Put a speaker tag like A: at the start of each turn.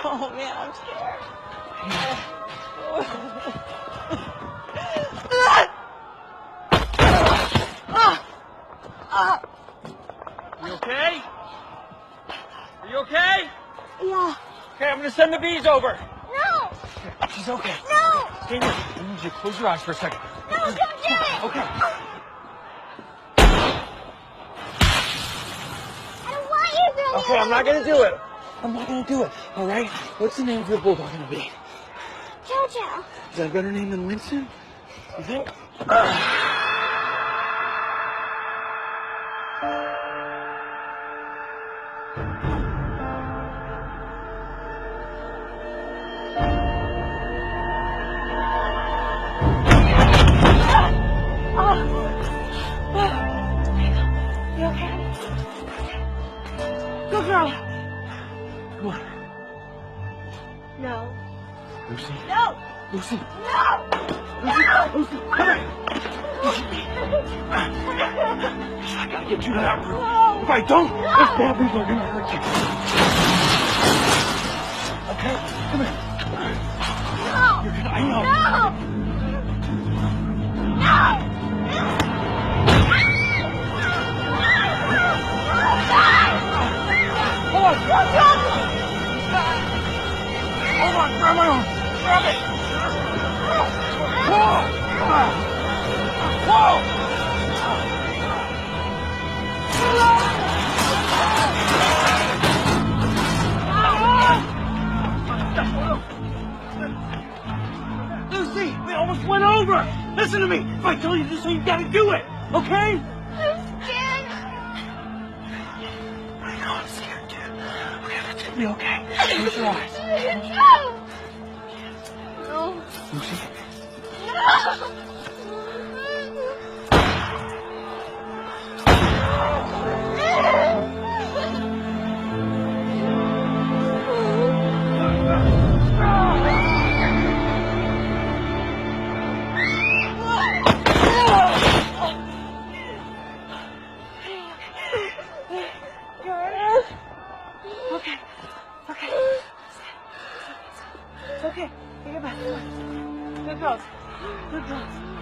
A: Oh, man, I'm scared.
B: You okay? Are you okay?
A: Yeah.
B: Okay, I'm gonna send the bees over.
A: No.
B: She's okay.
A: No.
B: Daniel, I need you to close your eyes for a second.
A: No, don't do it.
B: Okay.
A: I don't want you to do it.
B: Okay, I'm not gonna do it. I'm not gonna do it. All right? What's the name of your bulldog gonna be?
A: Jojo.
B: Is that a better name than Winston? You think?
A: You okay? Good girl.
B: Come on.
A: No.
B: Lucy.
A: No.
B: Lucy.
A: No.
B: Lucy. Lucy. Come here. I gotta get you to that room.
A: No.
B: If I don't,
A: No.
B: those bad people are gonna hurt you. Okay? Come here.
A: No.
B: You're gonna, I know.
A: No. No.
B: Hold on. Hold on. Grab my arm. Grab it. Whoa. Whoa. Lucy, we almost went over. Listen to me. If I tell you this, you gotta do it. Okay?
A: I'm scared.
B: I know I'm scared too. Okay, but it's gonna be okay. Close your eyes.
A: No.
B: Lucy.
A: Okay. Okay. It's okay. Take it back. Come on. Good girls. Good girls.